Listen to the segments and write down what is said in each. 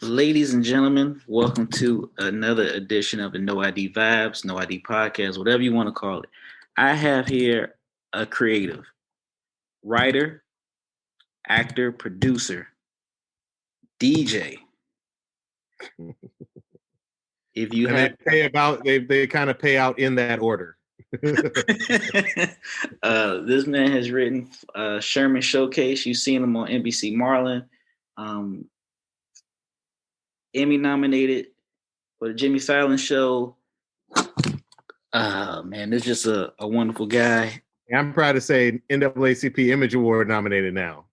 Ladies and gentlemen, welcome to another edition of the No ID Vibes, No ID Podcast, whatever you want to call it. I have here a creative, writer, actor, producer, DJ. If you And have, they kind of pay out in that order. this man has written Sherman Showcase. You've seen him on NBC Marlin, Emmy nominated for the Jimmy Fallon Show. Man, this is just a wonderful guy. I'm proud to say NAACP Image Award nominated now.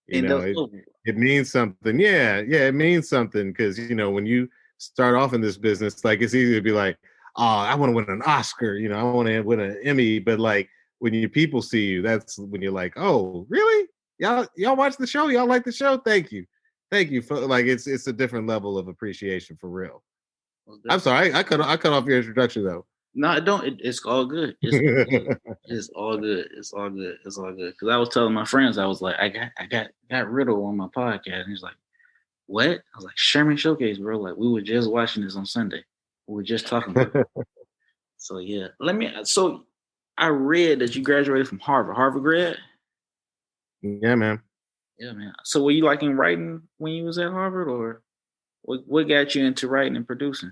It means something. Yeah, it means something because when you start off in this business, like it's easy to be like, oh, I want to win an Oscar, I want to win an Emmy, but like when people see you, that's when you're like, oh, really? Y'all watch the show? Y'all like the show? Thank you for like it's a different level of appreciation for real. I'm sorry, I cut off your introduction though. No, I don't. It's all good. It's all good. It's all good. It's all good. Because I was telling my friends, I was like, I got Riddle on my podcast, and he's like, "What?" I was like, "Sherman Showcase, bro. Like we were just watching this on Sunday. We were just talking about it." So yeah, So I read that you graduated from Harvard. Harvard grad. Yeah, man. Yeah, man. So were you liking writing when you was at Harvard, or what got you into writing and producing?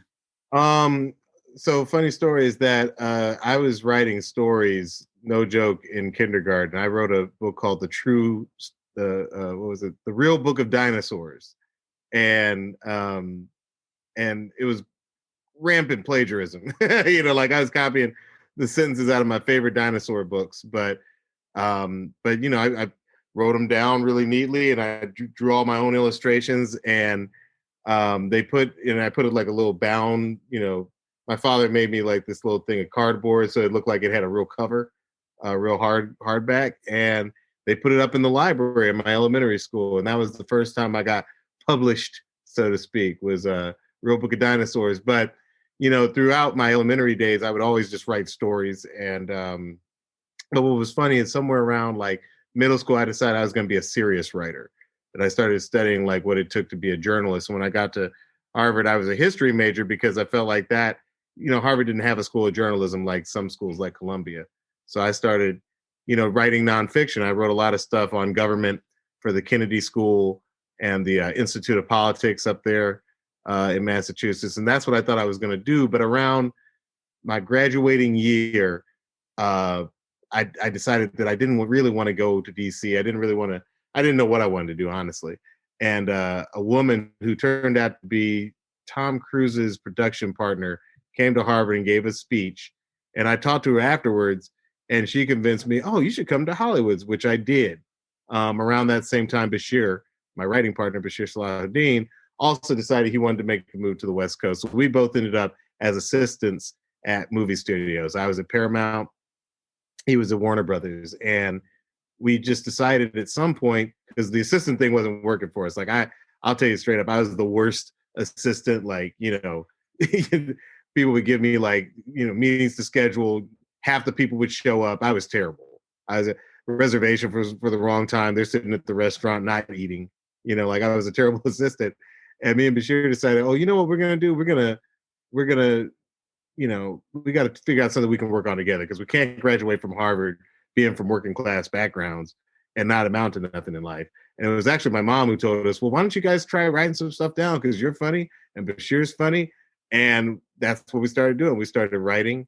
So funny story is that I was writing stories, no joke, in kindergarten. I wrote a book called The Real Book of Dinosaurs, and it was rampant plagiarism. Like I was copying the sentences out of my favorite dinosaur books, but I wrote them down really neatly, and I drew all my own illustrations, and I put it like a little bound, my father made me like this little thing of cardboard so it looked like it had a real cover, real hardback, and they put it up in the library at my elementary school, and that was the first time I got published, so to speak, was a Real Book of Dinosaurs. But throughout my elementary days, I would always just write stories, and but what was funny is somewhere around like middle school, I decided I was going to be a serious writer, and I started studying like what it took to be a journalist. When I got to Harvard, I was a history major because I felt like that. Harvard didn't have a school of journalism like some schools like Columbia. So I started, writing nonfiction. I wrote a lot of stuff on government for the Kennedy School and the Institute of Politics up there in Massachusetts. And that's what I thought I was going to do. But around my graduating year, I decided that I didn't really want to go to DC. I didn't know what I wanted to do, honestly. And a woman who turned out to be Tom Cruise's production partner came to Harvard and gave a speech. And I talked to her afterwards, and she convinced me, oh, you should come to Hollywood, which I did. Around that same time, Bashir, my writing partner, Bashir Salahuddin, also decided he wanted to make the move to the West Coast. So we both ended up as assistants at movie studios. I was at Paramount. He was at Warner Brothers. And we just decided at some point, because the assistant thing wasn't working for us. Like I'll tell you straight up, I was the worst assistant. Like, people would give me like, meetings to schedule. Half the people would show up. I was terrible. I was a reservation for the wrong time. They're sitting at the restaurant not eating. Like I was a terrible assistant. And me and Bashir decided, oh, you know what we're gonna do? We're gonna, we got to figure out something we can work on together, because we can't graduate from Harvard being from working class backgrounds and not amount to nothing in life. And it was actually my mom who told us, well, why don't you guys try writing some stuff down, because you're funny and Bashir's funny. And that's what we started doing. We started writing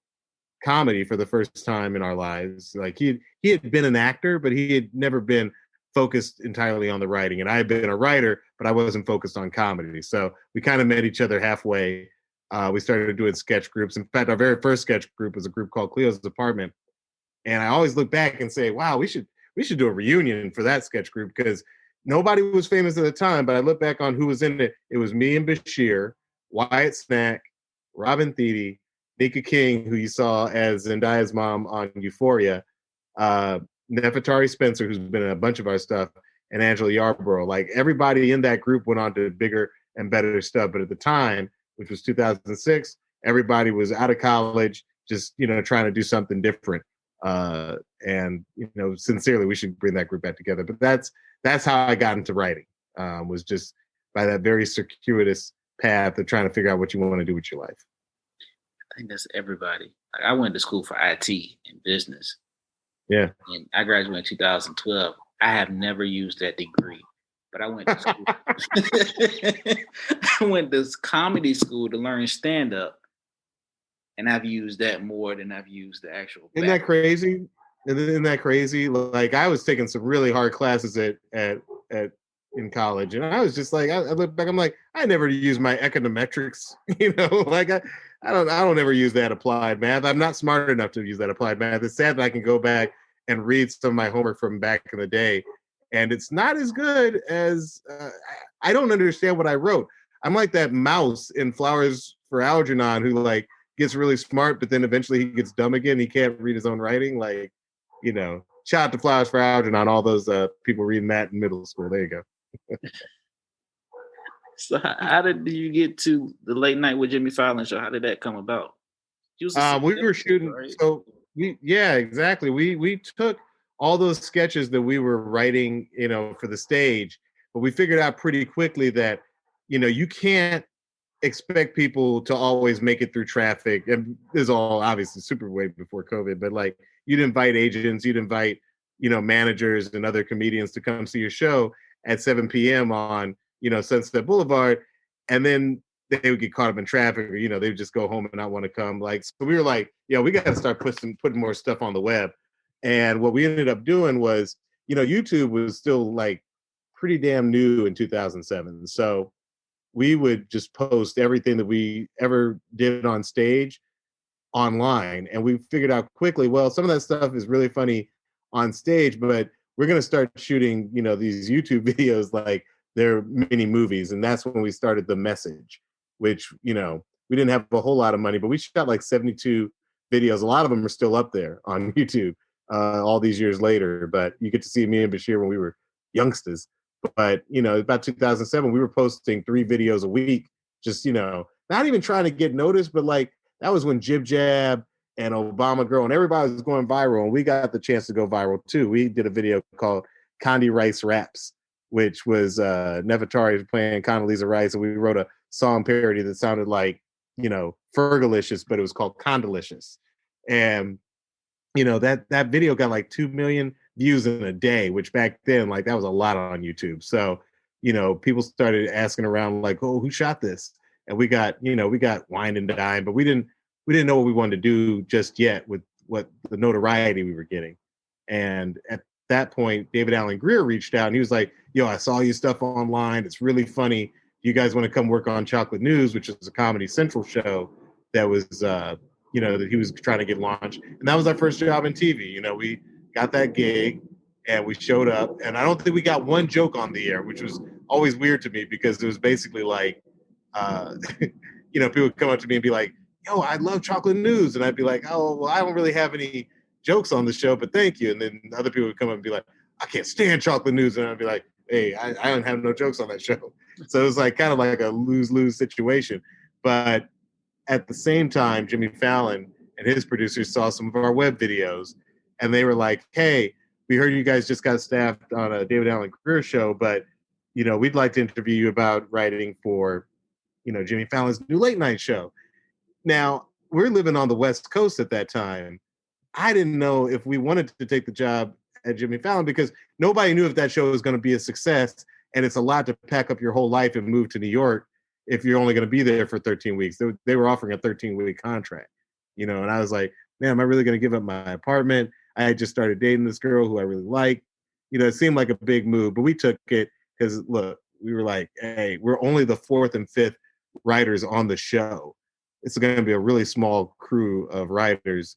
comedy for the first time in our lives. Like he had been an actor, but he had never been focused entirely on the writing. And I had been a writer, but I wasn't focused on comedy. So we kind of met each other halfway. We started doing sketch groups. In fact, our very first sketch group was a group called Cleo's Apartment. And I always look back and say, wow, we should do a reunion for that sketch group, because nobody was famous at the time. But I look back on who was in it. It was me and Bashir, Wyatt Snack, Robin Thede, Nika King, who you saw as Zendaya's mom on Euphoria, Nefertari Spencer, who's been in a bunch of our stuff, and Angela Yarborough. Like everybody in that group went on to bigger and better stuff. But at the time, which was 2006, everybody was out of college, just, trying to do something different. And, sincerely, we should bring that group back together. But that's how I got into writing, was just by that very circuitous path of trying to figure out what you want to do with your life. I think that's everybody. Like, I went to school for IT and business. Yeah. And I graduated in 2012. I have never used that degree, but I went to school. I went to comedy school to learn stand up, and I've used that more than I've used the actual. Isn't that crazy? Isn't that crazy? Like I was taking some really hard classes at in college, and I was just like, I look back, I'm like, I never use my econometrics, like I don't ever use that applied math. I'm not smart enough to use that applied math. It's sad that I can go back and read some of my homework from back in the day, and it's not as good as I don't understand what I wrote. I'm like that mouse in Flowers for Algernon who like gets really smart, but then eventually he gets dumb again. He can't read his own writing. Like, shout out to Flowers for Algernon, all those people reading that in middle school. There you go. So how did you get to the late night with Jimmy Fallon show? How did that come about? We were shooting, right? So exactly. We took all those sketches that we were writing, for the stage, but we figured out pretty quickly that, you can't expect people to always make it through traffic. And this is all obviously super way before COVID, but like you'd invite agents, you'd invite, managers and other comedians to come see your show at 7 p.m. on, Sunset Boulevard. And then they would get caught up in traffic or, they would just go home and not want to come. Like, so we were like, we got to start putting more stuff on the web. And what we ended up doing was, YouTube was still like pretty damn new in 2007. So we would just post everything that we ever did on stage online. And we figured out quickly, well, some of that stuff is really funny on stage, but we're going to start shooting, these YouTube videos like they're mini movies. And that's when we started The Message, which, we didn't have a whole lot of money, but we shot like 72 videos. A lot of them are still up there on YouTube all these years later. But you get to see me and Bashir when we were youngsters. But, about 2007, we were posting 3 videos a week, just, not even trying to get noticed, but like that was when Jib Jab and Obama Girl and everybody was going viral. And we got the chance to go viral too. We did a video called Condi Rice Raps, which was Nefertari playing Condoleezza Rice. And we wrote a song parody that sounded like, Fergalicious, but it was called Condolicious. And, that video got like 2 million views in a day, which back then, like that was a lot on YouTube. So, people started asking around like, oh, who shot this? And we got wine and dime, but we didn't know what we wanted to do just yet with what the notoriety we were getting. And at that point, David Allen Greer reached out and he was like, yo, I saw your stuff online. It's really funny. You guys want to come work on Chocolate News, which is a Comedy Central show that was, that he was trying to get launched. And that was our first job in TV. We got that gig and we showed up. And I don't think we got one joke on the air, which was always weird to me because it was basically like, people would come up to me and be like, yo, I love Chocolate News. And I'd be like, oh, well, I don't really have any jokes on the show, but thank you. And then other people would come up and be like, I can't stand Chocolate News. And I'd be like, hey, I don't have no jokes on that show. So it was like kind of like a lose-lose situation. But at the same time, Jimmy Fallon and his producers saw some of our web videos and they were like, hey, we heard you guys just got staffed on a David Allen Greer show, but, we'd like to interview you about writing for, Jimmy Fallon's new late night show. Now, we're living on the West Coast at that time. I didn't know if we wanted to take the job at Jimmy Fallon because nobody knew if that show was going to be a success. And it's a lot to pack up your whole life and move to New York if you're only going to be there for 13 weeks. They were offering a 13-week contract, and I was like, man, am I really going to give up my apartment? I had just started dating this girl who I really liked. It seemed like a big move, but we took it because, look, we were like, hey, we're only the 4th and 5th writers on the show. It's going to be a really small crew of writers.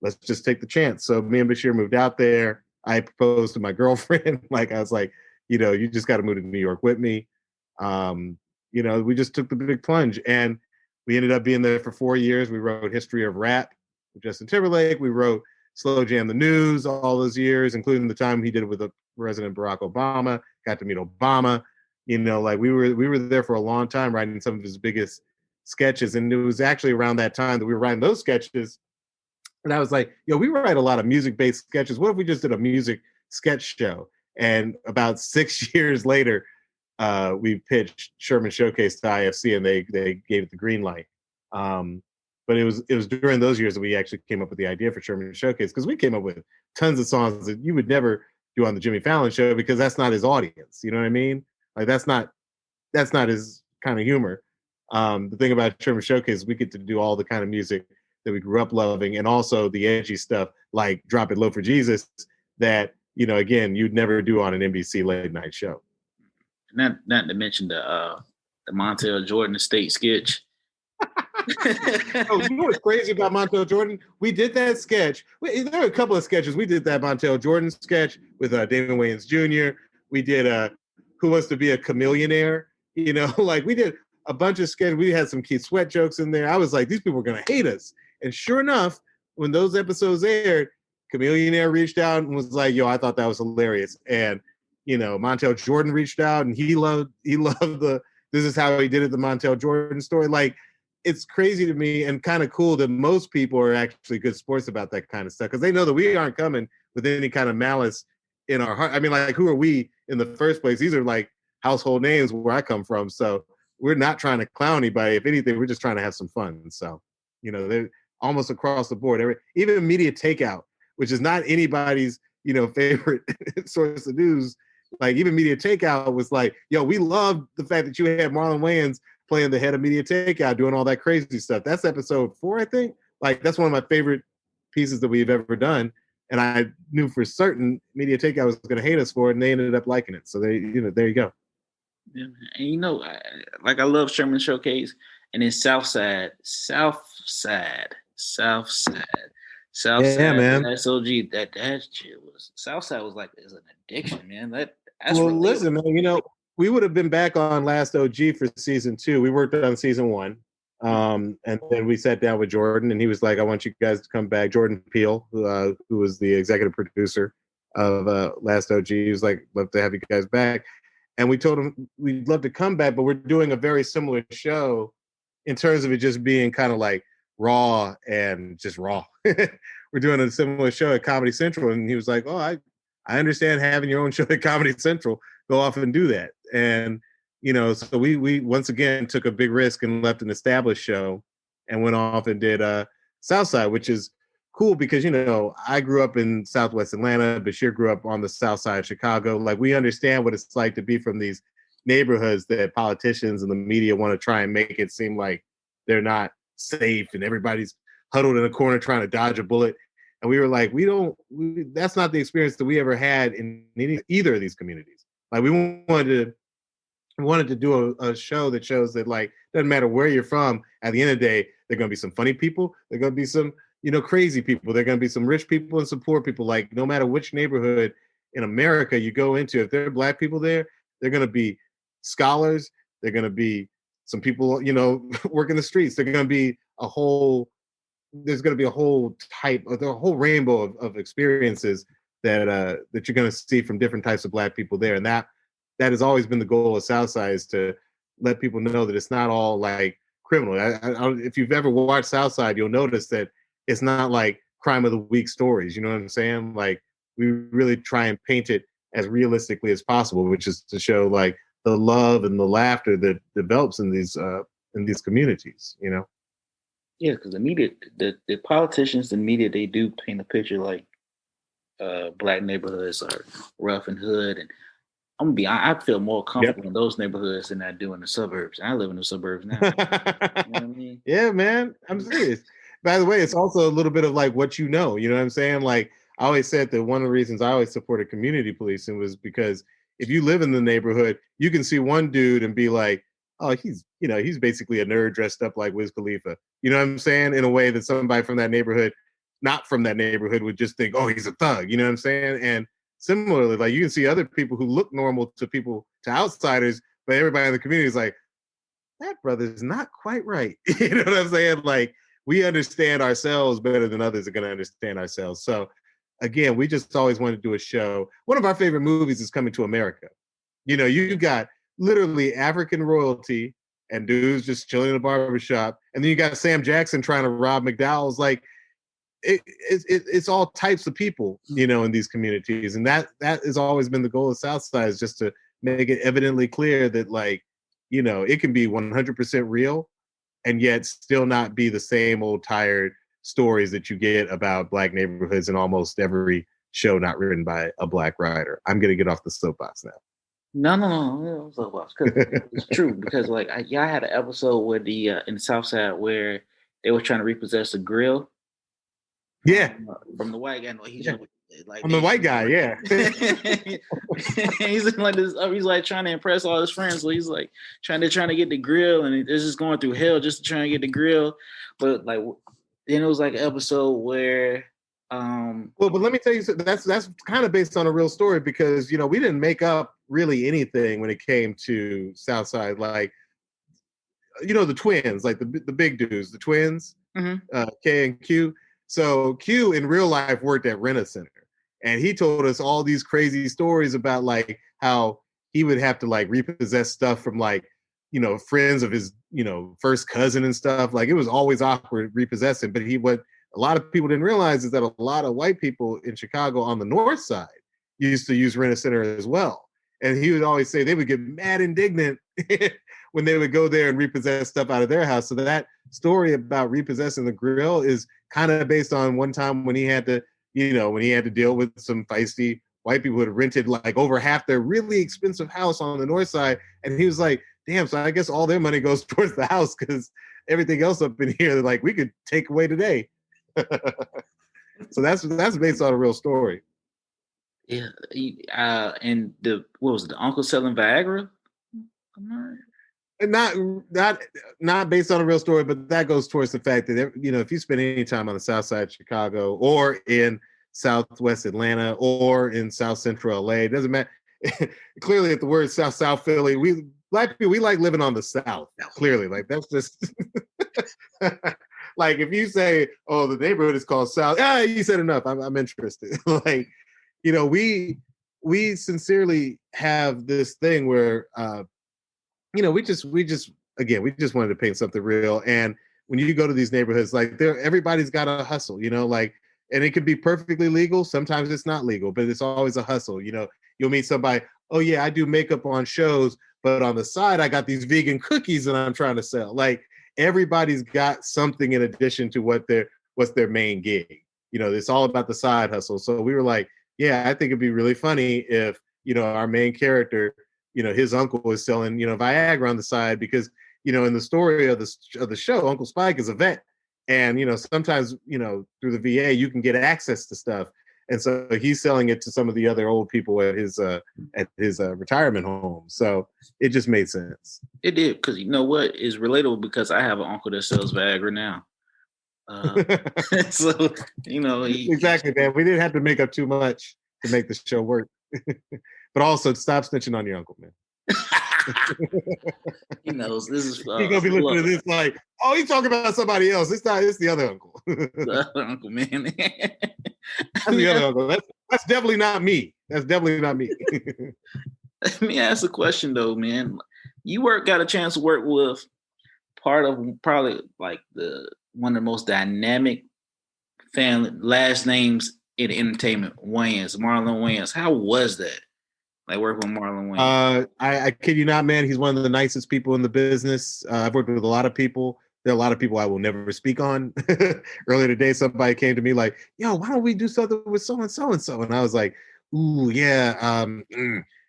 Let's just take the chance. So me and Bashir moved out there. I proposed to my girlfriend. Like, I was like, you just got to move to New York with me. We just took the big plunge and we ended up being there for 4 years. We wrote History of Rap with Justin Timberlake. We wrote Slow Jam the News all those years, including the time he did it with President Barack Obama. Got to meet Obama. Like we were there for a long time writing some of his biggest sketches. And it was actually around that time that we were writing those sketches. And I was like, we write a lot of music-based sketches. What if we just did a music sketch show? And about 6 years later, we pitched Sherman Showcase to IFC, and they gave it the green light. But it was during those years that we actually came up with the idea for Sherman Showcase, because we came up with tons of songs that you would never do on the Jimmy Fallon show, because that's not his audience. You know what I mean? Like that's not his kind of humor. The thing about Sherman Showcase, we get to do all the kind of music that we grew up loving, and also the edgy stuff like Drop It Low for Jesus that, you know, again, you'd never do on an NBC late night show. Not to mention the Montel Jordan estate sketch. Oh, you know what's crazy about Montel Jordan? We did that sketch. There are a couple of sketches. We did that Montel Jordan sketch with David Wayans Jr. We did Who Wants to Be a Chameleonaire? You know, like we did a bunch of sketches. We had some Keith Sweat jokes in there. I was like, these people are going to hate us. And sure enough, when those episodes aired, Chameleonaire reached out and was like, yo, I thought that was hilarious. And, you know, Montel Jordan reached out and he loved this is how he did it, the Montel Jordan story. Like, it's crazy to me and kind of cool that most people are actually good sports about that kind of stuff, because they know that we aren't coming with any kind of malice in our heart. I mean, like, who are we in the first place? These are like household names where I come from. So we're not trying to clown anybody. If anything, we're just trying to have some fun. So, you know, they're almost across the board. Even Media Takeout, which is not anybody's, you know, favorite source of news. Like, even Media Takeout was like, yo, we love the fact that you had Marlon Wayans playing the head of Media Takeout, doing all that crazy stuff. That's episode 4, I think. Like, that's one of my favorite pieces that we've ever done. And I knew for certain Media Takeout was going to hate us for it, and they ended up liking it. So they, you know, there you go. Yeah, and you know, I love Sherman Showcase, and then Southside. Yeah, man. SOG. That shit was Southside was like is an addiction, man. That's well, relatable. Listen, man, you know, we would have been back on Last OG for season 2. We worked on season 1. And then we sat down with Jordan, and he was like, I want you guys to come back. Jordan Peele, who was the executive producer of Last OG, he was like, love to have you guys back. And we told him we'd love to come back, but we're doing a very similar show in terms of it just being kind of like raw and just raw. We're doing a similar show at Comedy Central. And he was like, oh, I understand having your own show at Comedy Central. Go off and do that. And, you know, so we once again took a big risk and left an established show and went off and did Southside, which is cool because, you know, I grew up in Southwest Atlanta. Bashir grew up on the South Side of Chicago. Like, we understand what it's like to be from these neighborhoods that politicians and the media want to try and make it seem like they're not safe and everybody's huddled in a corner trying to dodge a bullet. And we were like, that's not the experience that we ever had in either of these communities. Like, we wanted to do a show that shows that, like, doesn't matter where you're from, at the end of the day, there are going to be some funny people. There are going to be some, you know, crazy people. There are going to be some rich people and some poor people. Like, no matter which neighborhood in America you go into, if there are Black people there, they're going to be scholars. They're going to be some people, you know, working the streets. There's going to be a whole type of the whole rainbow of experiences that you're going to see from different types of Black people there. And that has always been the goal of Southside, is to let people know that it's not all like criminal. If you've ever watched Southside, you'll notice that it's not like crime of the week stories. You know what I'm saying? Like, we really try and paint it as realistically as possible, which is to show like the love and the laughter that develops in these communities, you know? Yeah, because the media, the politicians, the media, they do paint a picture like Black neighborhoods are rough and hood, and I'm gonna be. I feel more comfortable in those neighborhoods than I do in the suburbs. I live in the suburbs now. You know what I mean? Yeah, man, I'm serious. By the way, it's also a little bit of like what you know. You know what I'm saying? Like, I always said that one of the reasons I always supported community policing was because if you live in the neighborhood, you can see one dude and be like, oh, he's basically a nerd dressed up like Wiz Khalifa. You know what I'm saying? In a way that somebody from that neighborhood, not from that neighborhood, would just think, oh, he's a thug. You know what I'm saying? And similarly, like, you can see other people who look normal to outsiders, but everybody in the community is like, that brother's not quite right. You know what I'm saying? Like, we understand ourselves better than others are going to understand ourselves. So again, we just always wanted to do a show. One of our favorite movies is Coming to America. You know, you got literally African royalty and dudes just chilling in a barbershop. And then you got Sam Jackson trying to rob McDowell's. Like, it's all types of people, you know, in these communities. And that has always been the goal of Southside, is just to make it evidently clear that, like, you know, it can be 100% real and yet still not be the same old tired stories that you get about black neighborhoods in almost every show not written by a black writer. I'm gonna get off the soapbox now. No, soapbox, because it's true. Because like y'all had an episode where the in the South Side where they were trying to repossess a grill Yeah, from the white guy. No, he's yeah. like I'm the white guy. Yeah. he's like this. He's like trying to impress all his friends. So he's like trying to get the grill, and it's just going through hell just to try and get the grill. But like then it was like an episode where. Well, but let me tell you, that's kind of based on a real story because, you know, we didn't make up really anything when it came to Southside. Like, you know, the twins, like the big dudes, the twins, K and Q. So Q in real life worked at Rent-A-Center, and he told us all these crazy stories about like how he would have to like repossess stuff from like, you know, friends of his, you know, first cousin and stuff. Like it was always awkward repossessing. But what a lot of people didn't realize is that a lot of white people in Chicago on the north side used to use Rent-A-Center as well. And he would always say they would get mad indignant when they would go there and repossess stuff out of their house. So that story about repossessing the grill is kind of based on one time when he had to, you know, when he had to deal with some feisty white people who had rented like over half their really expensive house on the north side. And he was like, damn, so I guess all their money goes towards the house because everything else up in here, like we could take away today. So that's based on a real story. Yeah, and what was it, the uncle selling Viagra? And not based on a real story, but that goes towards the fact that, you know, if you spend any time on the south side of Chicago or in southwest Atlanta or in south central LA, it doesn't matter. Clearly, at the word South Philly, we black people, we like living on the South. Clearly, like that's just like if you say, "Oh, the neighborhood is called South," you said enough. I'm interested. Like, you know, we sincerely have this thing where, you know, we just wanted to paint something real. And when you go to these neighborhoods, like everybody's got a hustle, you know, like, and it could be perfectly legal. Sometimes it's not legal, but it's always a hustle. You know, you'll meet somebody, oh yeah, I do makeup on shows, but on the side, I got these vegan cookies that I'm trying to sell. Like everybody's got something in addition to what's their main gig. You know, it's all about the side hustle. So we were like, yeah, I think it'd be really funny if, you know, our main character, you know, his uncle is selling, you know, Viagra on the side because, you know, in the story of the show, Uncle Spike is a vet. And, you know, sometimes, you know, through the VA, you can get access to stuff. And so he's selling it to some of the other old people at his retirement home. So it just made sense. It did, because you know what is relatable, because I have an uncle that sells Viagra now. So you know, exactly, man. We didn't have to make up too much to make the show work. But also, stop snitching on your uncle, man. He knows this is. He's gonna be listening to this like, oh, he's talking about somebody else. It's the other uncle. The other uncle, man. That's the other uncle. That's definitely not me. That's definitely not me. Let me ask a question though, man. You got a chance to work with part of probably like one of the most dynamic family last names in entertainment, Wayans, Marlon Wayans. How was that? Like working with Marlon Wayans? I kid you not, man. He's one of the nicest people in the business. I've worked with a lot of people. There are a lot of people I will never speak on. Earlier today, somebody came to me like, yo, why don't we do something with so and so and so? And I was like, ooh, yeah.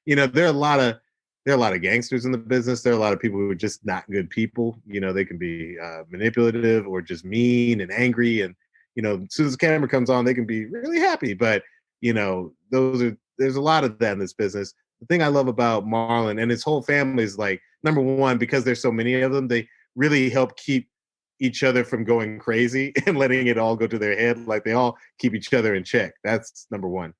You know, there are a lot of gangsters in the business. There are a lot of people who are just not good people. You know, they can be manipulative or just mean and angry. And, you know, as soon as the camera comes on, they can be really happy. But, you know, there's a lot of that in this business. The thing I love about Marlon and his whole family is like, number one, because there's so many of them, they really help keep each other from going crazy and letting it all go to their head. Like they all keep each other in check. That's number one.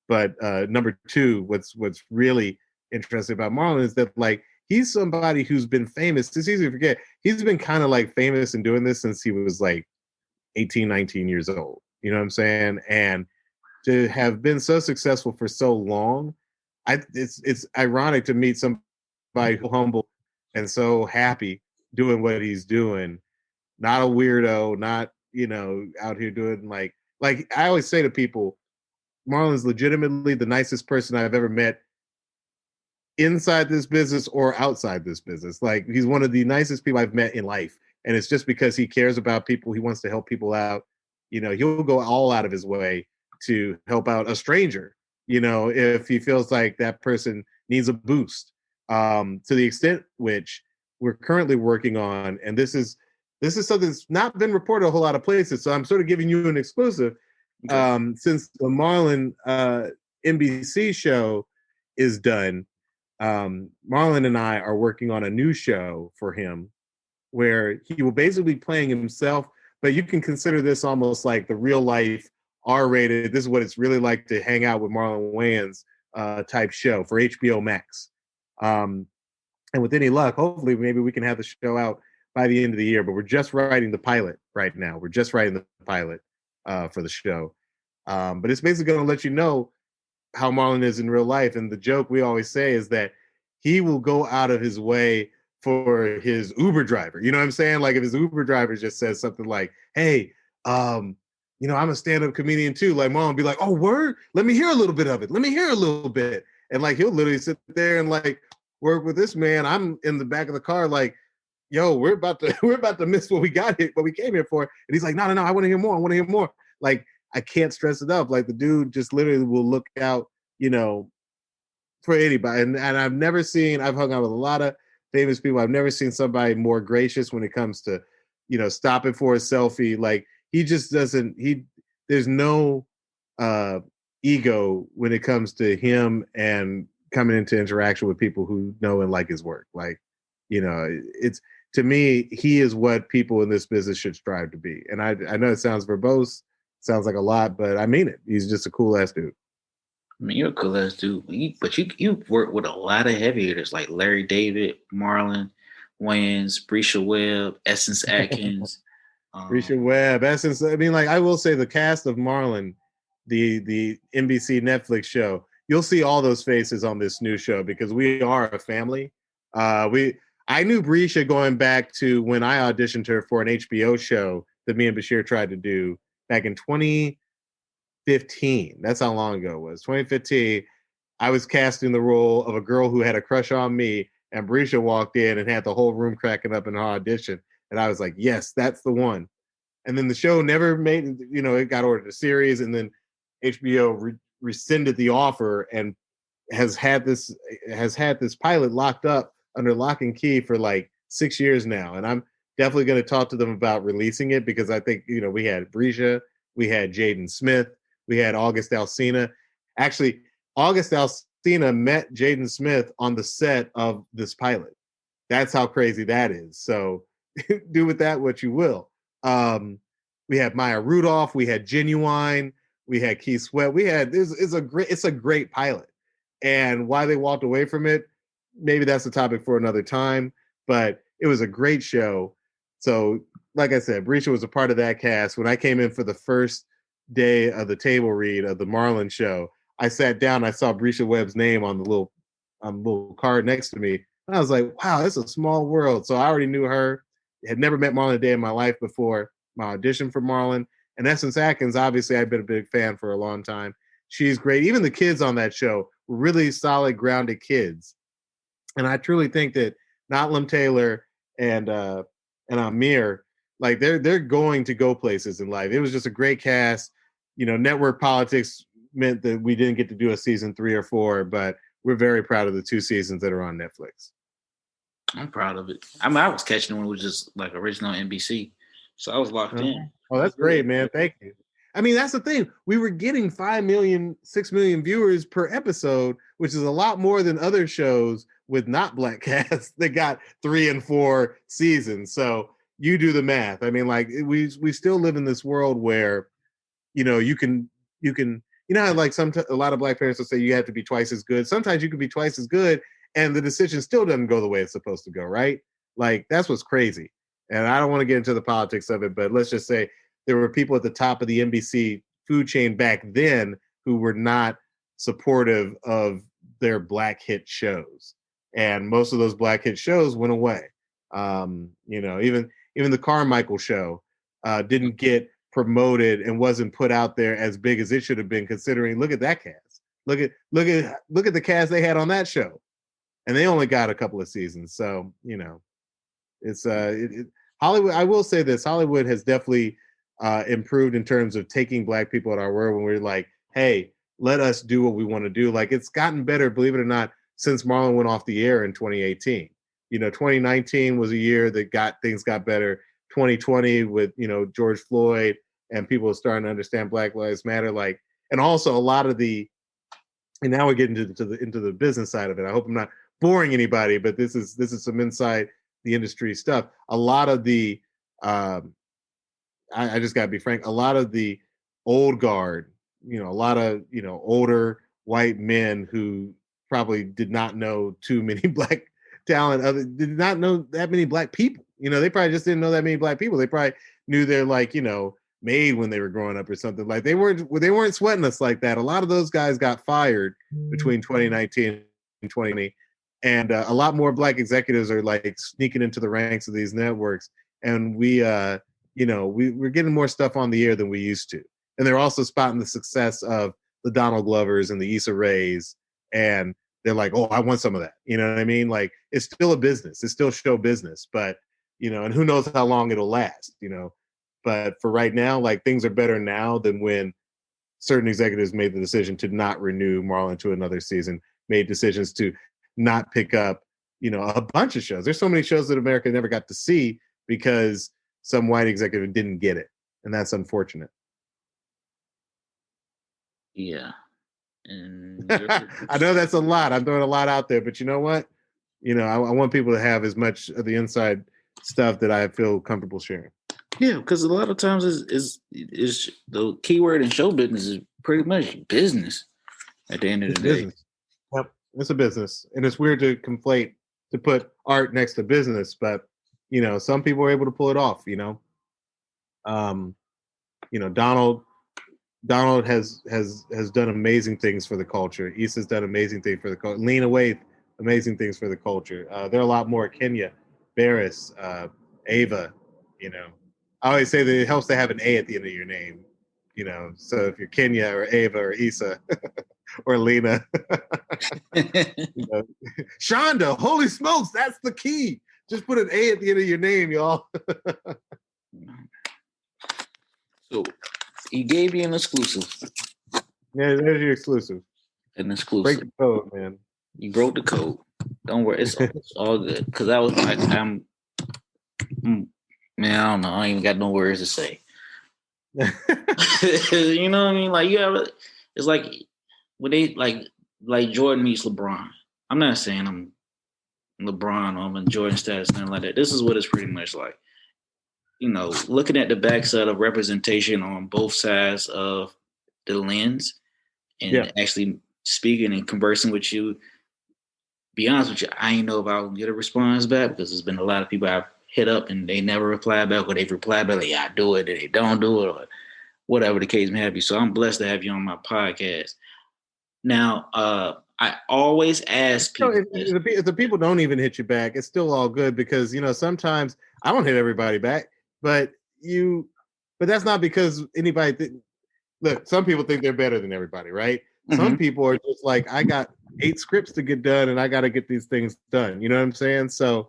But number two, what's really interesting about Marlon is that like he's somebody who's been famous. It's easy to forget. He's been kind of like famous and doing this since he was like 18, 19 years old. You know what I'm saying? And to have been so successful for so long, it's ironic to meet somebody who humble and so happy doing what he's doing. Not a weirdo, not, you know, out here doing like I always say to people, Marlon's legitimately the nicest person I've ever met inside this business or outside this business. Like, he's one of the nicest people I've met in life. And it's just because he cares about people. He wants to help people out. You know, he'll go all out of his way to help out a stranger, you know, if he feels like that person needs a boost. To the extent which we're currently working on, and this is something that's not been reported a whole lot of places. So I'm sort of giving you an exclusive. Okay. Since the Marlon NBC show is done, Marlon and I are working on a new show for him where he will basically be playing himself, but you can consider this almost like the real life R-rated. This is what it's really like to hang out with Marlon Wayans type show for HBO Max. And with any luck, hopefully, maybe we can have the show out by the end of the year. But we're just writing the pilot right now. We're just writing the pilot for the show. But it's basically going to let you know how Marlon is in real life. And the joke we always say is that he will go out of his way for his Uber driver. You know what I'm saying? Like, if his Uber driver just says something like, hey, you know, I'm a stand-up comedian too. Like, Marlon will be like, oh, word? Let me hear a little bit of it. Let me hear a little bit. And like, he'll literally sit there and like work with this man. I'm in the back of the car like, yo, we're about to miss what we came here for. And he's like, no, I want to hear more. I want to hear more. Like, I can't stress it up. Like, the dude just literally will look out, you know, for anybody. And I've hung out with a lot of famous people. I've never seen somebody more gracious when it comes to, you know, stopping for a selfie. Like, he just doesn't, there's no ego when it comes to him and coming into interaction with people who know and like his work. Like, you know, it's, to me, he is what people in this business should strive to be. And I know it sounds verbose, sounds like a lot, but I mean it. He's just a cool ass dude. I mean, you're a cool ass dude, but you work with a lot of heavy hitters like Larry David, Marlon Wayans, Brescia Webb, Essence Atkins. Risha Webb, Essence. I mean, like, I will say the cast of Marlon, the NBC Netflix show, you'll see all those faces on this new show because we are a family. I knew Brescia going back to when I auditioned her for an HBO show that me and Bashir tried to do back in 2015. That's how long ago it was. 2015. I was casting the role of a girl who had a crush on me, and Brescia walked in and had the whole room cracking up in her audition. And I was like, yes, that's the one. And then the show never made, you know, it got ordered a series, and then HBO rescinded the offer and has had this pilot locked up under lock and key for like 6 years now. And I'm definitely going to talk to them about releasing it because I think, you know, we had Brescia, we had Jaden Smith, we had August Alsina. Actually, August Alsina met Jaden Smith on the set of this pilot. That's how crazy that is. So do with that what you will. We had Maya Rudolph, we had Genuine, we had Keith Sweat. It's a great pilot. And why they walked away from it, maybe that's a topic for another time. But it was a great show. So, like I said, Brescia was a part of that cast. When I came in for the first day of the table read of the Marlon show, I sat down. I saw Brescia Webb's name on the little card next to me. And I was like, wow, it's a small world. So I already knew her. Had never met Marlon a day in my life before my audition for Marlon. And Essence Atkins, obviously, I've been a big fan for a long time. She's great. Even the kids on that show were really solid, grounded kids. And I truly think that Notlam Taylor and Amir, like they're going to go places in life. It was just a great cast. You know, network politics meant that we didn't get to do a season 3 or 4, but we're very proud of the 2 seasons that are on Netflix. I'm proud of it. I mean, I was catching when it was just like original NBC, so I was locked in. Oh, that's great, man. Thank you. I mean, that's the thing. We were getting 5 million, 6 million viewers per episode, which is a lot more than other shows with not black casts that got 3 and 4 seasons. So you do the math. I mean, like we still live in this world where, you know, you know how like a lot of black parents will say you have to be twice as good. Sometimes you can be twice as good and the decision still doesn't go the way it's supposed to go, right? Like that's what's crazy. And I don't want to get into the politics of it, but let's just say there were people at the top of the NBC food chain back then who were not supportive of their black hit shows. And most of those black hit shows went away. You know, even the Carmichael show didn't get promoted and wasn't put out there as big as it should have been, considering look at that cast. Look at the cast they had on that show. and they only got a couple of seasons. So it's Hollywood. I will say this: Hollywood has definitely improved in terms of taking Black people at our word when we're like, hey, let us do what we want to do. Like, it's gotten better, believe it or not, since Marlon went off the air in 2018. 2019 was a year that things got better. 2020 with George Floyd and people starting to understand Black Lives Matter, like, and also a lot of and now we're getting into the business side of it. I hope I'm not boring anybody, but this is some inside the industry stuff. A lot of the I just gotta be frank, a lot of the old guard, a lot of older white men who probably did not know too many Black talent, did not know that many Black people. They probably just didn't know that many Black people. They probably knew they're like, made when they were growing up or something. Like, they weren't sweating us like that. A lot of those guys got fired between 2019 and 2020, and a lot more Black executives are like sneaking into the ranks of these networks, and we're getting more stuff on the air than we used to. And they're also spotting the success of the Donald Glovers and the Issa Raes, and they're like, oh, I want some of that. You know what I mean? Like, it's still a business. It's still show business, but and who knows how long it'll last, But for right now, like, things are better now than when certain executives made the decision to not renew Marlon to another season, made decisions to not pick up, a bunch of shows. There's so many shows that America never got to see because some white executive didn't get it. And that's unfortunate. Yeah. And I know that's a lot. I'm throwing a lot out there, but you know what? I want people to have as much of the inside stuff that I feel comfortable sharing. Yeah, because a lot of times is the keyword in show business is pretty much business at the end of the day. Business. Yep, it's a business, and it's weird to put art next to business, but some people are able to pull it off. Donald has done amazing things for the culture. Issa's done amazing things for the culture. Lena Waithe, amazing things for the culture. There are a lot more. Kenya, Barris, Ava. I always say that it helps to have an A at the end of your name. So if you're Kenya or Ava or Issa or Lena, Shonda, holy smokes, that's the key. Just put an A at the end of your name, y'all. So he gave you an exclusive. Yeah, there's your exclusive. An exclusive. Break the code, man. You broke the code. Don't worry, it's all good. Because I was like, man, I don't know. I ain't even got no words to say. You know what I mean? Like, it's like when they like Jordan meets LeBron. I'm not saying I'm LeBron or I'm in Jordan status, nothing like that. This is what it's pretty much like. Looking at the backside of representation on both sides of the lens and actually speaking and conversing with you. Be honest with you, I ain't know if I'll get a response back because there's been a lot of people I've hit up and they never reply back, or they've replied back like, yeah, I do it, and they don't do it, or whatever the case may be. So I'm blessed to have you on my podcast. Now, I always ask people. If the people don't even hit you back, it's still all good because sometimes I don't hit everybody back, but that's not because anybody. Look, some people think they're better than everybody, right? Mm-hmm. Some people are just like, I got 8 scripts to get done, and I got to get these things done. You know what I'm saying? So,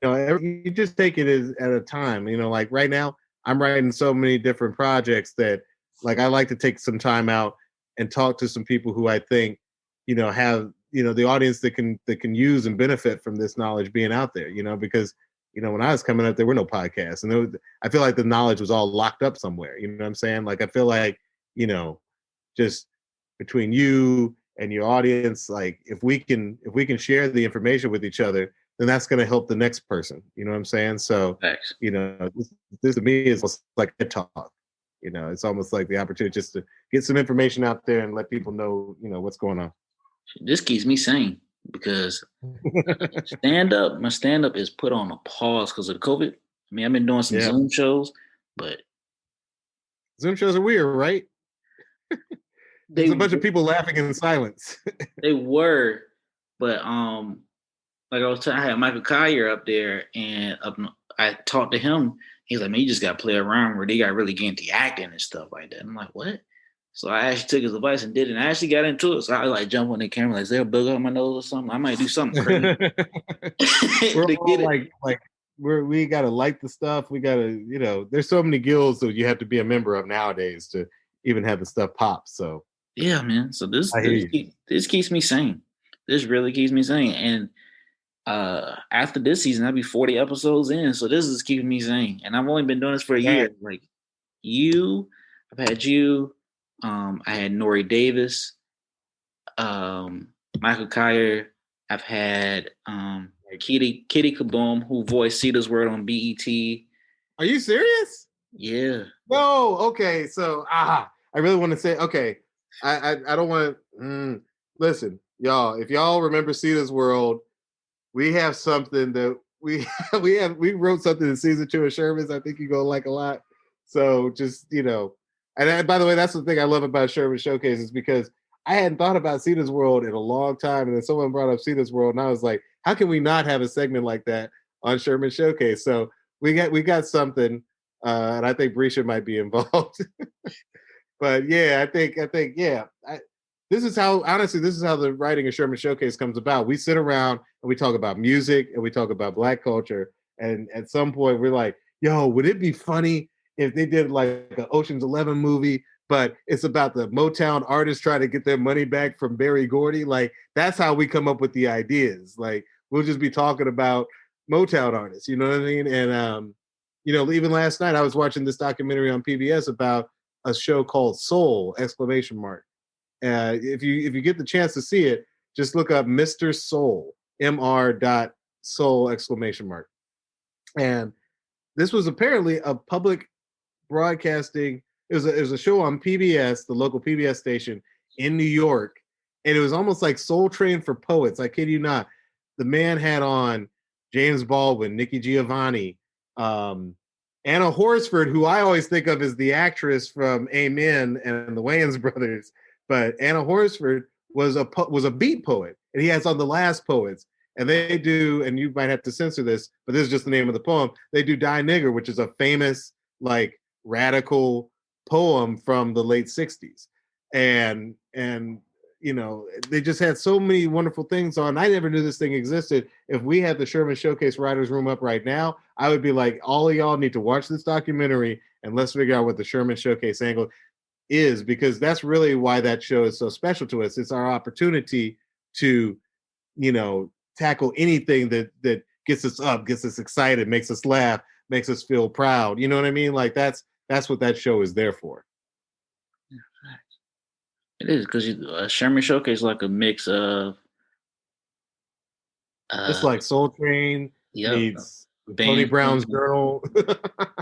you just take it at a time. Like right now, I'm writing so many different projects that, like, I like to take some time out and talk to some people who I think, have the audience that can use and benefit from this knowledge being out there. Because when I was coming up, there were no podcasts, and I feel like the knowledge was all locked up somewhere. You know what I'm saying? Like, I feel like just between you and your audience, like if we can share the information with each other, then that's going to help the next person. You know what I'm saying? So, thanks. This to me is like a talk. It's almost like the opportunity just to get some information out there and let people know, what's going on. This keeps me sane because my stand-up is put on a pause because of COVID. I mean, I've been doing some Zoom shows, but Zoom shows are weird, right? There's a bunch of people laughing in silence. They were, but like I had Michael Collier up there, and I talked to him. He's like, man, you just got to play around where they got really get into acting and stuff like that. I'm like, what? So I actually took his advice and did it. And I actually got into it. So I like jump on the camera, like, is there a bug on my nose or something? I might do something crazy We're to all get it. like we gotta like the stuff. We gotta, there's so many guilds that you have to be a member of nowadays to even have the stuff pop. So Yeah, man. So I hear you. this keeps me sane. This really keeps me sane. And after this season, I'll be 40 episodes in. So this is keeping me sane. And I've only been doing this for a year. That Like you, I've had you, I had Nori Davis, Michael Kyer. I've had Kitty Kaboom, who voiced Cedar's Word on BET. Are you serious? Yeah. No, okay. So I really want to say, okay. I don't want to listen, y'all. If y'all remember Cedar's World, we have something that we wrote something in season 2 of Sherman's. I think you're gonna like a lot. So just and by the way, that's the thing I love about Sherman Showcase is because I hadn't thought about Cedar's World in a long time, and then someone brought up Cedar's World, and I was like, how can we not have a segment like that on Sherman Showcase? So we got something, and I think Brescia might be involved. But yeah, I think yeah. This is how the writing of Sherman Showcase comes about. We sit around and we talk about music and we talk about Black culture. And at some point, we're like, "Yo, would it be funny if they did like an Ocean's 11 movie, but it's about the Motown artists trying to get their money back from Berry Gordy?" Like that's how we come up with the ideas. Like we'll just be talking about Motown artists. You know what I mean? And even last night I was watching this documentary on PBS about a show called Soul! Exclamation mark. If you get the chance to see it, just look up Mr. Soul, Mr. Soul exclamation mark. And this was apparently a public broadcasting. It was a show on PBS, the local PBS station in New York, and it was almost like Soul Train for poets. I kid you not. The man had on James Baldwin, Nikki Giovanni, Anna Horsford, who I always think of as the actress from Amen and the Wayans brothers, but Anna Horsford was a beat poet, and he has on The Last Poets. And they do, and you might have to censor this, but this is just the name of the poem. They do Die Nigger, which is a famous like radical poem from the late 60s. And they just had so many wonderful things on. I never knew this thing existed. If we had the Sherman Showcase Writers Room up right now, I would be like, all of y'all need to watch this documentary and let's figure out what the Sherman Showcase angle is, because that's really why that show is so special to us. It's our opportunity to, tackle anything that gets us up, gets us excited, makes us laugh, makes us feel proud. You know what I mean? Like that's what that show is there for. It is because Sherman Showcase is like a mix of It's like Soul Train yep, meets Tony band. Brown's Journal.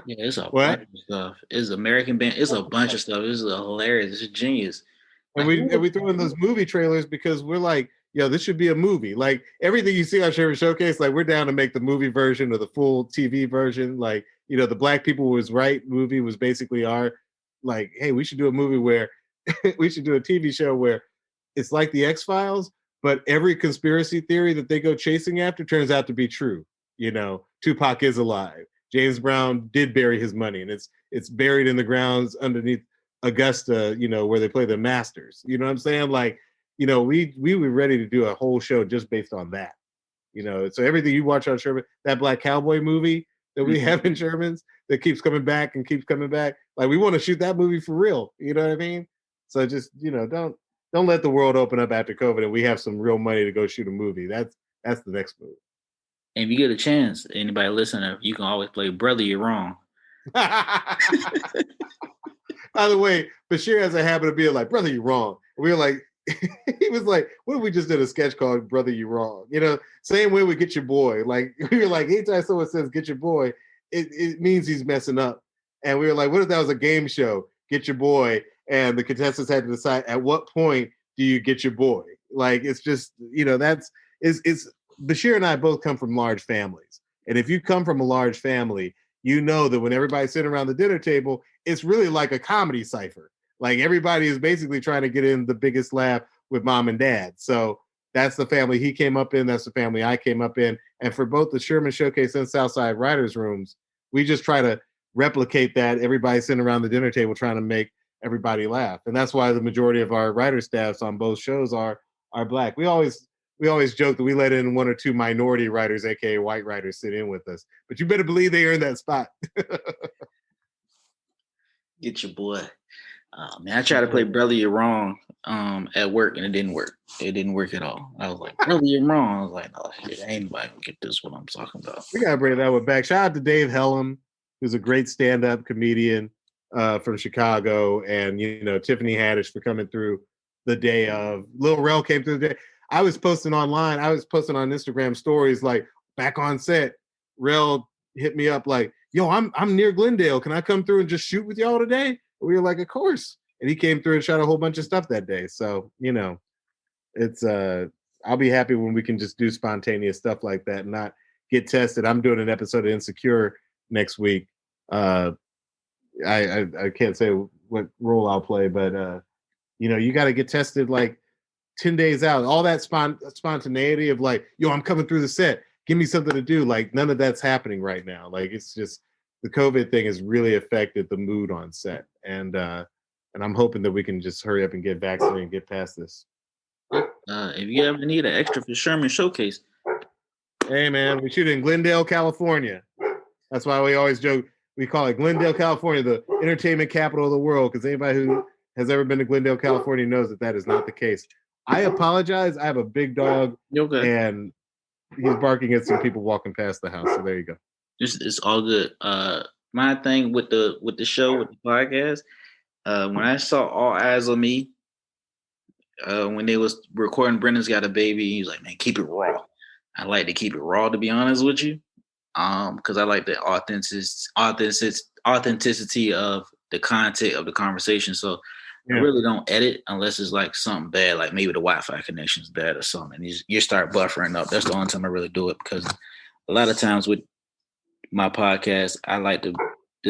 Yeah, it's a What? bunch of stuff. It's American band. It's a bunch of stuff. It's hilarious. It's genius. And Like we who and would we throw in those movie trailers because we're like, yo, this should be a movie. Like everything you see on Sherman Showcase, like we're down to make the movie version or the full TV version. Like, the Black People Was Right movie was basically our like, hey, we should do a movie where we should do a TV show where it's like the X-Files, but every conspiracy theory that they go chasing after turns out to be true. Tupac is alive. James Brown did bury his money, and it's buried in the grounds underneath Augusta, where they play the Masters. You know what I'm saying? Like, we were ready to do a whole show just based on that. So everything you watch on Sherman, that Black Cowboy movie that we have in Sherman's that keeps coming back and keeps coming back. Like we want to shoot that movie for real. You know what I mean? So just, don't let the world open up after COVID and we have some real money to go shoot a movie. That's the next move. And if you get a chance, anybody listening, you can always play Brother You're Wrong. By the way, Bashir has a habit of being like, brother, you're wrong. We were like, he was like, what if we just did a sketch called Brother You Wrong? Same way we Get Your Boy. Like, we were like, anytime someone says Get Your Boy, it means he's messing up. And we were like, what if that was a game show, Get Your Boy, and the contestants had to decide at what point do you get your boy? Like, it's just, it's Bashir and I both come from large families. And if you come from a large family, you know that when everybody's sitting around the dinner table, it's really like a comedy cipher. Like everybody is basically trying to get in the biggest laugh with mom and dad. So that's the family he came up in. That's the family I came up in. And for both the Sherman Showcase and Southside Writers Rooms, we just try to replicate that. Everybody's sitting around the dinner table trying to make everybody laugh. And that's why the majority of our writer staffs on both shows are Black. We always joke that we let in 1 or 2 minority writers, aka white writers, sit in with us. But you better believe they earned that spot. Get your boy. Man, I tried to play Brother You're Wrong at work, and it didn't work. It didn't work at all. I was like, Brother You're Wrong. I was like, oh shit, ain't nobody gonna get this what I'm talking about. We gotta bring that one back. Shout out to Dave Hellam, who's a great stand-up comedian from Chicago, and Tiffany Haddish for coming through the day of. Lil Rel came through the day. I was posting online. I was posting on Instagram stories like, back on set. Rel hit me up like, yo, I'm near Glendale. Can I come through and just shoot with y'all today? We were like, of course. And he came through and shot a whole bunch of stuff that day. So, it's I'll be happy when we can just do spontaneous stuff like that and not get tested. I'm doing an episode of Insecure next week. I can't say what role I'll play, but you got to get tested like 10 days out. All that spontaneity of like, yo, I'm coming through the set. Give me something to do. Like, none of that's happening right now. Like, it's just the COVID thing has really affected the mood on set. And I'm hoping that we can just hurry up and get vaccinated and get past this. If you ever need an extra for Sherman Showcase, hey man, we shoot in Glendale, California. That's why we always joke. We call it Glendale, California, the entertainment capital of the world, because anybody who has ever been to Glendale, California knows that is not the case. I apologize. I have a big dog, and he's barking at some people walking past the house. So there you go. It's all good. My thing with the show, with the podcast, when I saw All Eyes on Me, when they was recording Brenda's Got a Baby, he was like, man, keep it raw. I like to keep it raw, to be honest with you. Because I like the authenticity of the content of the conversation. So I really don't edit unless it's like something bad, like maybe the Wi-Fi connection is bad or something. You start buffering up. That's the only time I really do it, because a lot of times with my podcast, I like to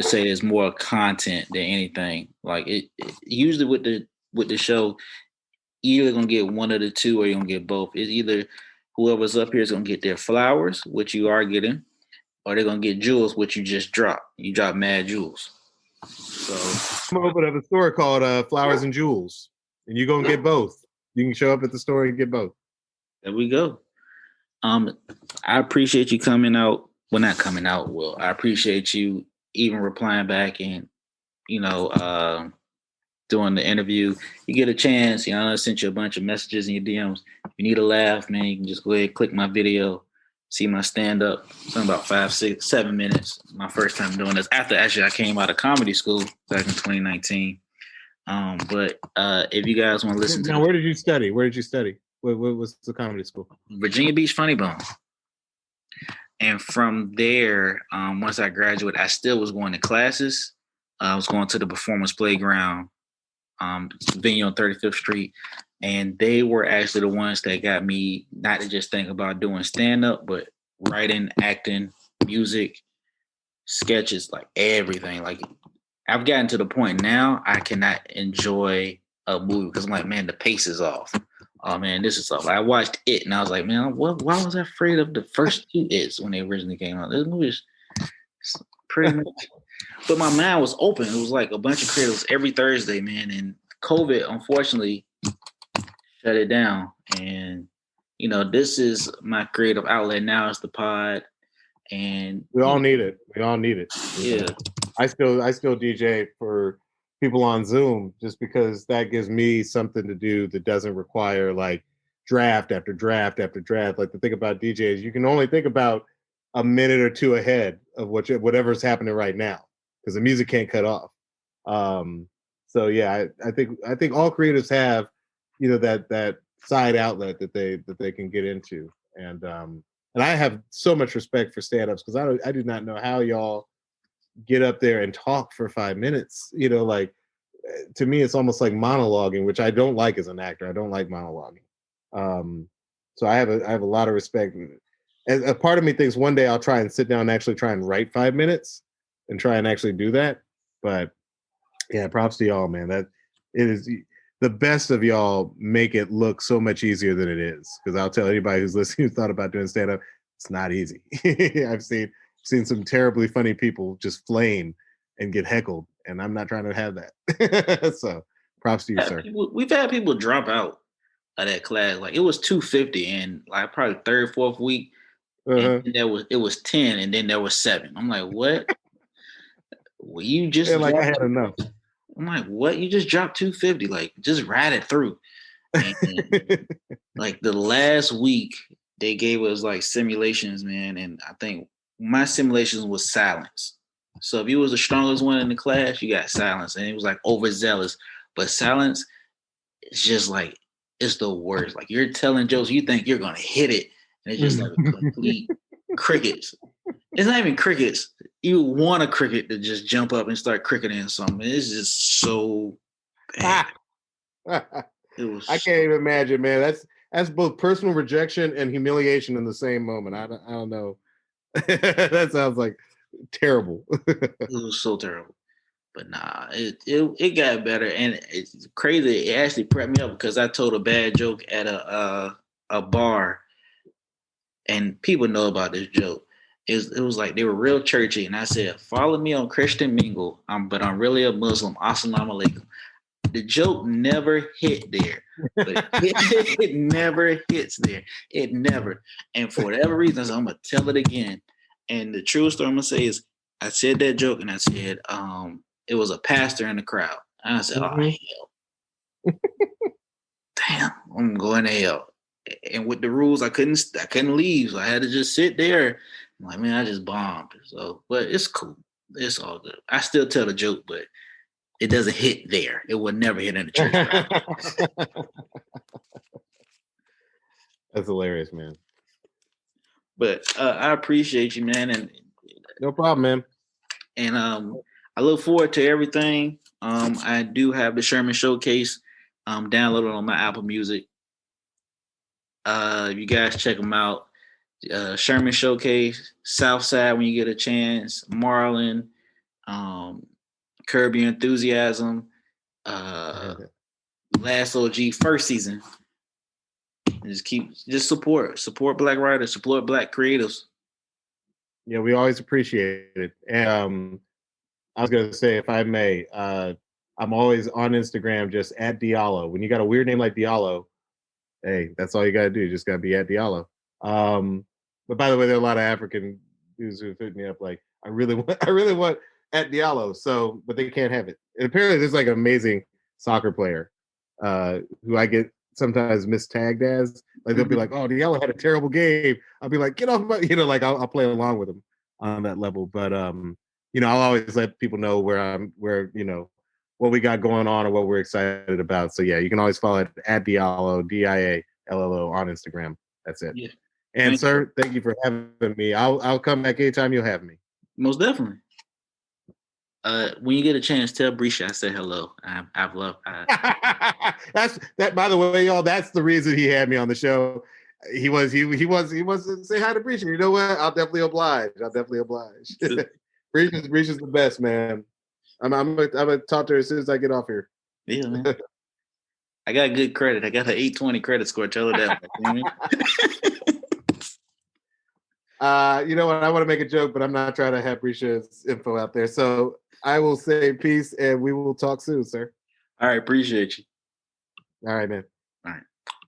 say there's more content than anything. Like it usually with the show, you're either gonna get one of the two or you're gonna get both. It's either whoever's up here is gonna get their flowers, which you are getting, or they're gonna get jewels, which you just drop. You drop mad jewels. So I'm gonna open up a store called Flowers and Jewels, and you're gonna get both. You can show up at the store and get both. There we go. I appreciate you coming out. Well, not coming out. Well, I appreciate you even replying back and doing the interview. You get a chance, I sent you a bunch of messages in your DMs. If you need a laugh, man, you can just go ahead, click my video, see my stand-up. It's been about 5, 6, 7 minutes. My first time doing this. After actually I came out of comedy school back in 2019. But if you guys want to listen now, where did you study? Where was the comedy school? Virginia Beach Funny Bone. And from there, once I graduated, I still was going to classes. I was going to the Performance Playground venue on 35th Street. And they were actually the ones that got me not to just think about doing stand-up, but writing, acting, music, sketches, like everything. Like, I've gotten to the point now I cannot enjoy a movie because I'm like, man, the pace is off. Oh man, this is off. I watched It and I was like, man, why was I afraid of the first 2 It's when they originally came out? This movie is pretty much. But my mind was open. It was like a bunch of creators every Thursday, man. And COVID, unfortunately, shut it down. And this is my creative outlet now. It's the pod, and we all need it. Yeah, I still DJ for people on Zoom just because that gives me something to do that doesn't require like draft after draft after draft. Like the thing about DJs, you can only think about a minute or 2 ahead of whatever's happening right now because the music can't cut off. So yeah, I think all creatives have that side outlet that they can get into, and I have so much respect for stand-ups because I do not know how y'all get up there and talk for 5 minutes. Like to me, it's almost like monologuing, which I don't like as an actor. I don't like monologuing. So I have a lot of respect. And a part of me thinks one day I'll try and sit down and actually try and write 5 minutes and try and actually do that. But yeah, props to y'all, man. That it is the best of y'all make it look so much easier than it is. Because I'll tell anybody who's listening who thought about doing stand-up, it's not easy. I've seen some terribly funny people just flame and get heckled, and I'm not trying to have that. So props to you, sir. We've had people drop out of that class. Like it was 250 and like probably third, fourth week. And then it was 10 and then there was 7. I'm like, what? Well, you just like I had enough. I'm like, what? You just dropped 250. Like, just rat it through. And, like the last week, they gave us like simulations, man. And I think my simulations was silence. So if you was the strongest one in the class, you got silence. And it was like overzealous. But silence is just like, it's the worst. Like you're telling jokes, you think you're gonna hit it, and it's just like complete crickets. It's not even crickets. You want a cricket to just jump up and start cricketing something. It's just so bad. It was. I can't even imagine, man. That's both personal rejection and humiliation in the same moment. I don't know. That sounds like terrible. It was so terrible. But nah, it got better, and it's crazy. It actually prepped me up because I told a bad joke at a bar, and people know about this joke. It was like they were real churchy, and I said, "Follow me on Christian Mingle." But I'm really a Muslim. Assalamu alaikum. The joke never hit there. But it never hits there. It never. And for whatever reason, so I'm gonna tell it again. And the true story I'm gonna say is, I said that joke, and I said, it was a pastor in the crowd. And I said, oh hell, damn, I'm going to hell. And with the rules, I couldn't leave, so I had to just sit there. I'm like, man, I just bombed. So, but it's cool. It's all good. I still tell the joke, but it doesn't hit there. It will never hit in the church. That's hilarious, man. But I appreciate you, man, and no problem, man. And I look forward to everything. I do have the Sherman Showcase downloaded on my Apple Music. You guys check them out. Sherman Showcase, Southside when you get a chance, Marlon, Curb Your Enthusiasm, Last OG first season. Just support Black writers, support Black creatives. Yeah, we always appreciate it. And I was gonna say, if I may, I'm always on Instagram, just at Diallo. When you got a weird name like Diallo, hey, that's all you gotta do. You just gotta be at Diallo. But by the way, there are a lot of African dudes who hit me up like, I really want at Diallo. So, but they can't have it. And apparently, there's like an amazing soccer player who I get sometimes mistagged as. Like they'll be like, "Oh, Diallo had a terrible game." I'll be like, "Get off my," like I'll play along with them on that level. But I'll always let people know where what we got going on or what we're excited about. So yeah, you can always follow it at Diallo, Diallo on Instagram. That's it. Yeah. And sir, thank you for having me. I'll come back anytime you'll have me. Most definitely. When you get a chance, tell Brisha I said hello. I've loved. That's that. By the way, y'all, that's the reason he had me on the show. He wants to say hi to Brisha. You know what? I'll definitely oblige. Brisha's the best, man. I'm gonna talk to her as soon as I get off here. Yeah, man. I got good credit. I got an 820 credit score. Tell her that. You know what? I want to make a joke, but I'm not trying to have Brisha's info out there. So I will say peace, and we will talk soon, sir. All right. Appreciate you. All right, man. All right.